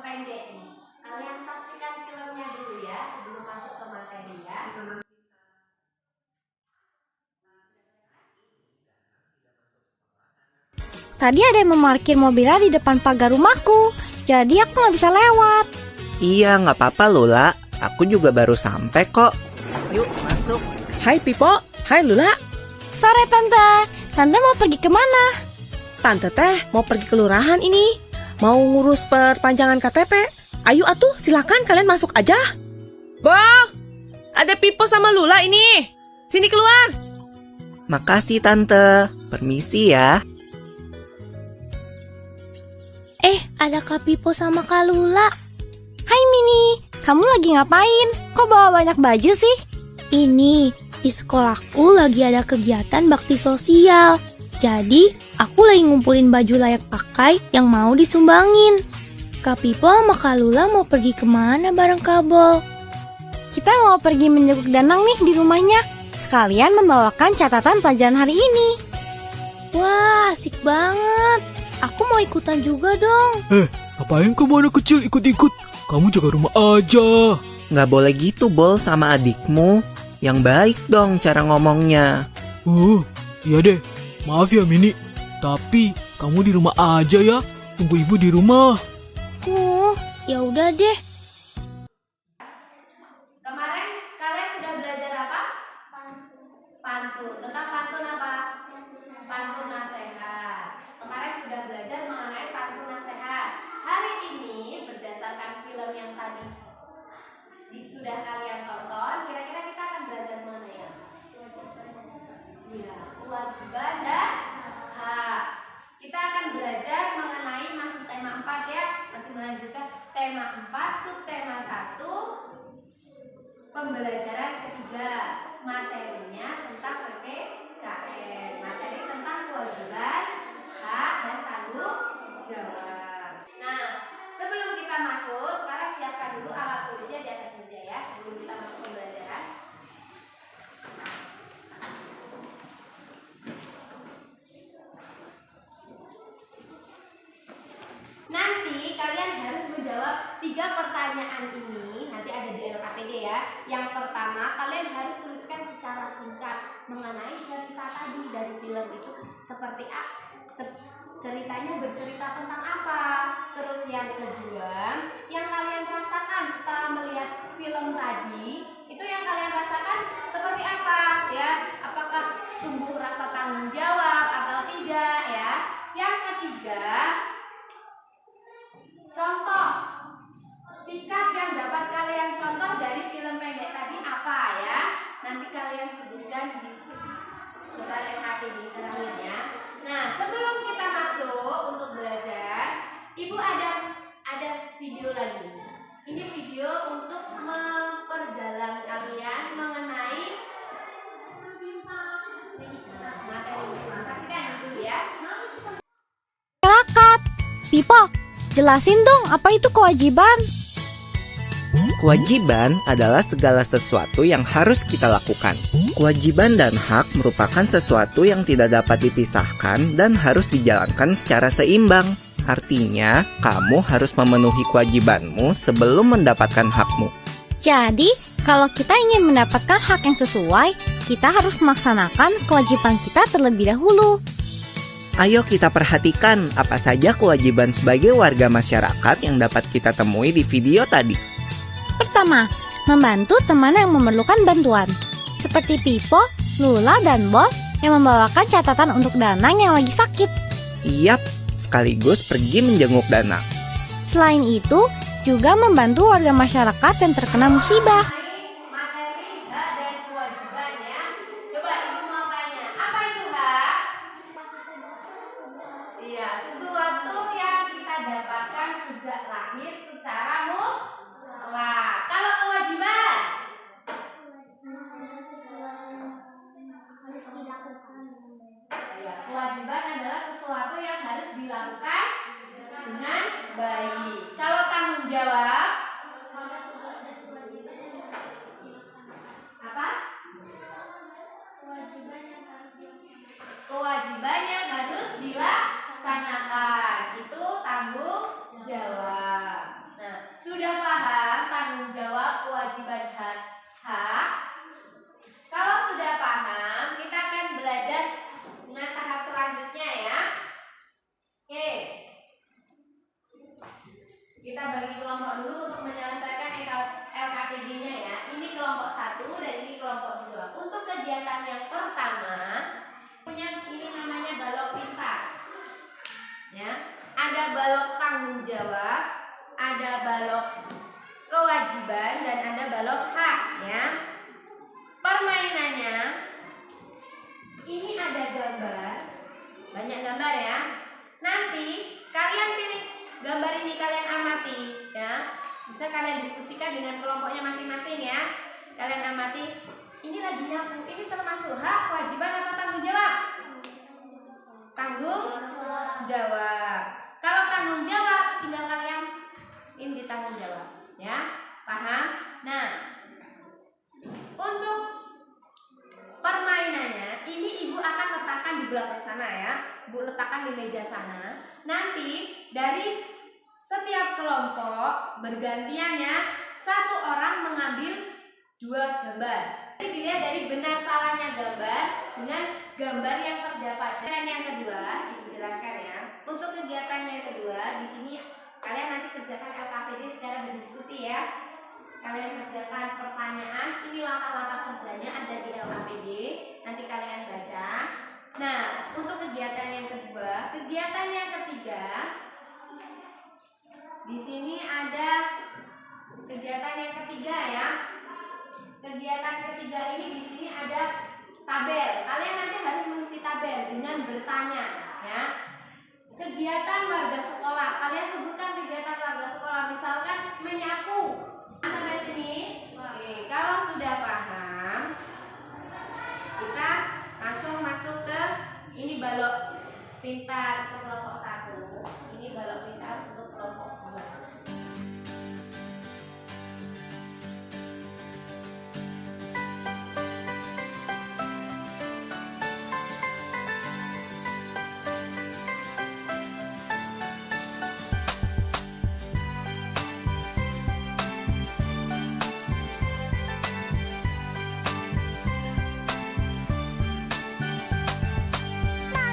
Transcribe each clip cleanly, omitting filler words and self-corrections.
pendek nih. Kalian saksikan filmnya dulu ya sebelum masuk ke materi ya. Tadi ada yang memarkir mobilnya di depan pagar rumahku, jadi aku nggak bisa lewat. Iya, nggak apa-apa Lula. Aku juga baru sampai kok. Yuk, masuk. Hai Pipo, hai Lula. Sore Tante, Tante mau pergi kemana? Tante teh mau pergi kelurahan ini. Mau ngurus perpanjangan KTP. Ayo atuh, silakan kalian masuk aja. Bang, ada Pipo sama Lula ini. Sini keluar. Makasih Tante. Permisi ya. Ada Kak Pipo sama Kak Lula. Hai Mini, kamu lagi ngapain? Kok bawa banyak baju sih? Ini, di sekolahku lagi ada kegiatan bakti sosial. Jadi, aku lagi ngumpulin baju layak pakai yang mau disumbangin. Kak Pipo sama Kak Lula mau pergi kemana bareng Kak Bol? Kita mau pergi menjenguk Danang nih di rumahnya. Sekalian membawakan catatan pelajaran hari ini. Wah, asik banget. Aku mau ikutan juga dong. Ngapain kamu anak kecil ikut-ikut? Kamu jaga rumah aja. Nggak boleh gitu, Bol, sama adikmu. Yang baik dong cara ngomongnya. Iya deh. Maaf ya Mini. Tapi kamu di rumah aja ya. Tunggu ibu di rumah. Ya udah deh. Kemarin kalian sudah belajar apa? Pantun. Tentang pantun apa? Pantun nasihat. Kemarin sudah belajar mengenai pantun nasihat. Hari ini berdasarkan film yang tadi sudah kalian tonton, kira-kira kita akan belajar mengenai apa? Ya, kewajiban dan hak. Kita akan belajar mengenai masuk tema 4 ya. Masih melanjutkan tema 4, subtema 1. Pembelajaran ketiga, materinya tentang PPKN, materi tentang kewajiban, hak, dan tanggung jawab. Nah, sebelum kita masuk, sekarang siapkan dulu alat tulisnya di atas meja ya, sebelum kita masuk pembelajaran. Nanti kalian harus menjawab 3 pertanyaan ini. Nanti ada di dalam APD ya. Yang pertama, kalian harus tuliskan secara singkat mengenai cerita tadi dari film itu seperti ceritanya bercerita tentang apa. Terus yang kedua, yang kalian rasakan setelah melihat film tadi, itu yang kalian rasakan seperti apa ya? Apakah tumbuh rasa tanggung jawab atau tidak ya? Yang ketiga, contoh sikap yang dapat kalian contoh dari film pendek tadi apa ya? Nanti kalian sebutkan di lembaran APD terakhirnya. Nah, sebelum kita masuk untuk belajar, Ibu ada video lagi. Ini video untuk memperdalam kalian mengenai materi. Saksikan dulu ya. Masyarakat. Pipo, jelasin dong apa itu kewajiban. Kewajiban adalah segala sesuatu yang harus kita lakukan. Kewajiban dan hak merupakan sesuatu yang tidak dapat dipisahkan dan harus dijalankan secara seimbang. Artinya, kamu harus memenuhi kewajibanmu sebelum mendapatkan hakmu. Jadi, kalau kita ingin mendapatkan hak yang sesuai, kita harus melaksanakan kewajiban kita terlebih dahulu. Ayo kita perhatikan apa saja kewajiban sebagai warga masyarakat yang dapat kita temui di video tadi. Pertama, membantu teman yang memerlukan bantuan. Seperti Pipo, Lula, dan Bol yang membawakan catatan untuk Danang yang lagi sakit. Yap, sekaligus pergi menjenguk Danang. Selain itu, juga membantu warga masyarakat yang terkena musibah. Materi hak dan kewajibannya. Coba Ibu mau tanya, apa itu hak? Iya, sesuatu yang kita dapatkan sejak lahir secara mutlak. Kalau kewajiban? Ya, kewajiban adalah sesuatu yang harus dilakukan dengan baik. Kalau tanggung jawab? Apa? Kewajiban yang harus dilaksanakan. Itu tanggung jawab. Kita bagi kelompok dulu untuk menyelesaikan LKPD-nya ya. Ini kelompok 1 dan ini kelompok 2. Untuk kegiatan yang pertama, punya ini namanya balok pintar. Ya, ada balok tanggung jawab, ada balok kewajiban dan ada balok hak ya. Permainannya ini ada gambar, banyak gambar ya. Nanti kalian pilih gambar ini, kalian amati ya. Bisa kalian diskusikan dengan kelompoknya masing-masing ya. Kalian amati, ini lagi nyapu, ini termasuk hak, kewajiban atau tanggung jawab? Tanggung jawab. Kalau tanggung jawab, tinggal kalian ini ditanggung jawab ya. Paham? Nah, untuk permainannya ini ibu akan letakkan di belakang sana ya. Ibu letakkan di meja sana. Nanti dari setiap kelompok bergantian ya, satu orang mengambil 2 gambar. Jadi dilihat dari benar salahnya gambar dengan gambar yang terdapat. Dan yang kedua, ibu jelaskan ya. Untuk kegiatan yang kedua, di sini kalian nanti kerjakan LKPD secara berdiskusi ya. Kalian kerjakan pertanyaan, ini langkah-langkah kerjanya ada di LKPD, nanti kalian baca. Nah, untuk kegiatan yang kedua, kegiatan yang ketiga, di sini ada kegiatan yang ketiga ya. Kegiatan ketiga ini di sini ada tabel. Kalian nanti harus mengisi tabel dengan bertanya ya. Kegiatan warga sekolah, kalian sebutkan kegiatan warga sekolah, misalkan menyapu. Sampai sini, oke. Kalau sudah paham, kita langsung masuk ke ini balok pintar untuk kelompok 1. Ini balok pintar untuk kelompok 2.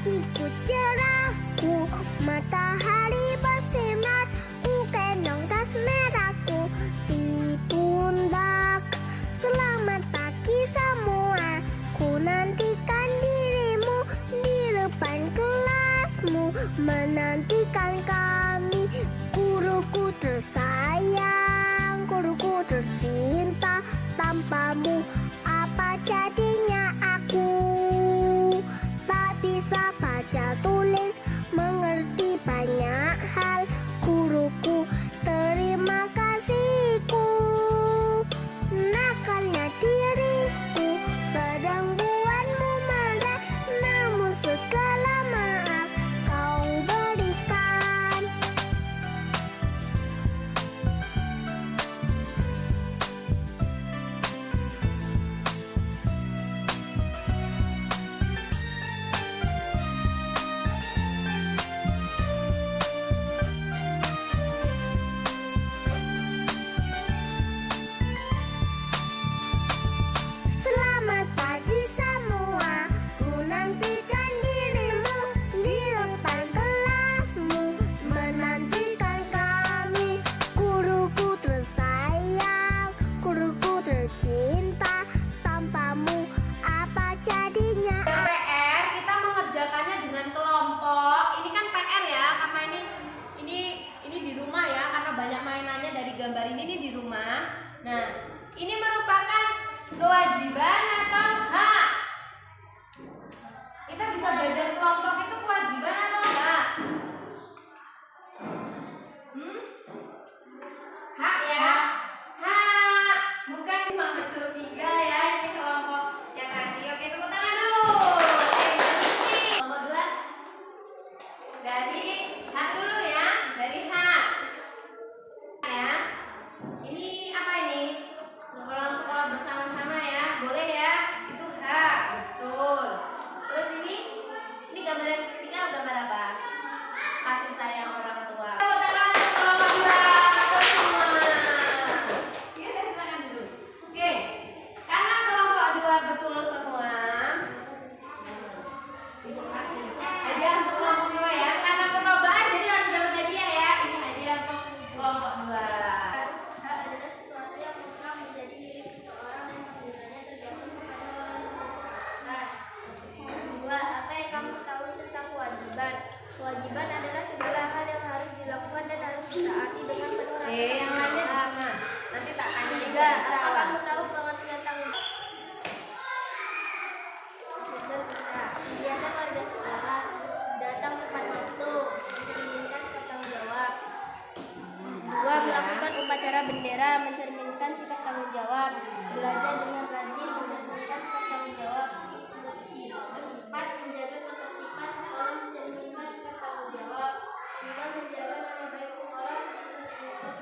Pagiku cerahku, matahari bersinar, ku gendong tas merahku di pundak. Selamat pagi semua, ku nantikan dirimu di depan kelasmu, menantikan kami. Guruku tersayang, guruku tercinta, tanpamu apa jadinya aku? Tak bisa baca tulis, mengerti banyak hal. Guruku, terima kasihku. Nakalnya diriku, kadang buatmu marah, namun segala maaf kau berikan. Selamat pagi semua, ku nantikan dirimu di depan kelasmu, menantikan kami. Guruku tersayang, guruku tercinta, tanpamu apa jadinya? PR kita mengerjakannya dengan kelompok. Ini kan PR ya, karena ini di rumah ya, karena banyak mainannya dari gambar ini di rumah. Nah, ini merupakan kewajiban atau hak? Kita bisa belajar kelompok itu kewajiban atau hak? Hak ya? Hak. Bukan cuma betul 3 ya, ini kelompok yang tadi. Oke, tepuk tangan dulu. Kelompok 2 dari hak dulu ya, dari hak. Ya. Ini apa ini? Pulang sekolah bersama-sama ya, boleh ya? Itu hak, betul. Terus ini gambar yang ketiga gambar apa? bendera mencerminkan sikap tanggung jawab. Belajar dengan rajin mencerminkan sikap tanggung jawab. 4. Menjaga ketertiban sekolah mencerminkan sikap tanggung jawab. 5. Menjaga nama baik sekolah mencerminkan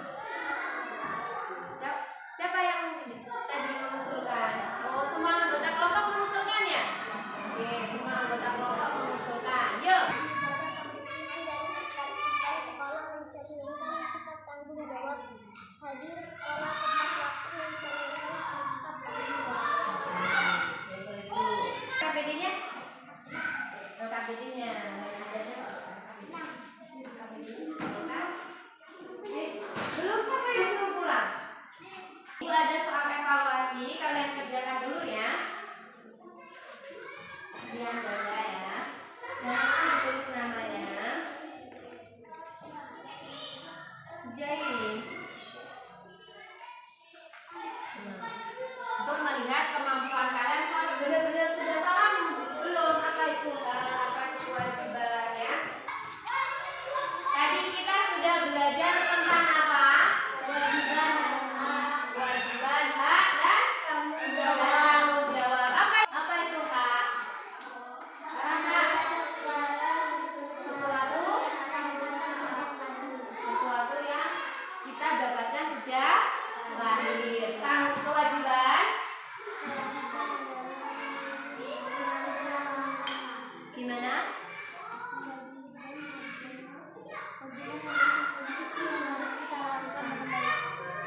Siapa yang tadi mengusulkan? Oh, semua anggota kelompok mengusulkan ya? Oke, semua anggota kelompok mengusulkan. Yuk. sekolah mencerminkan sikap tanggung jawab. Hadir sekolah tepat waktu mencerminkan sikap tanggung jawab. KPD-nya? KPD-nya. Belum siapa yang suruh pulang? Yuk, ada soal evaluasi, kalian kerjakan dulu ya. Yang beda ya. Nanti ditulis namanya. Jailin. Untuk melihat kemampuan kalian sampai benar-benar sudah paham belum apa itu kewajibannya. Tadi kita sudah belajar tentang apa? Kewajiban, hak dan tanggung jawab. Apa itu hak? Hak sesuatu yang kita dapatkan sejak lahir. Kewajiban gimana?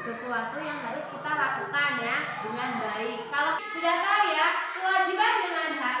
Sesuatu yang harus kita lakukan ya dengan baik. Kalau sudah tahu ya, kewajiban dengan hak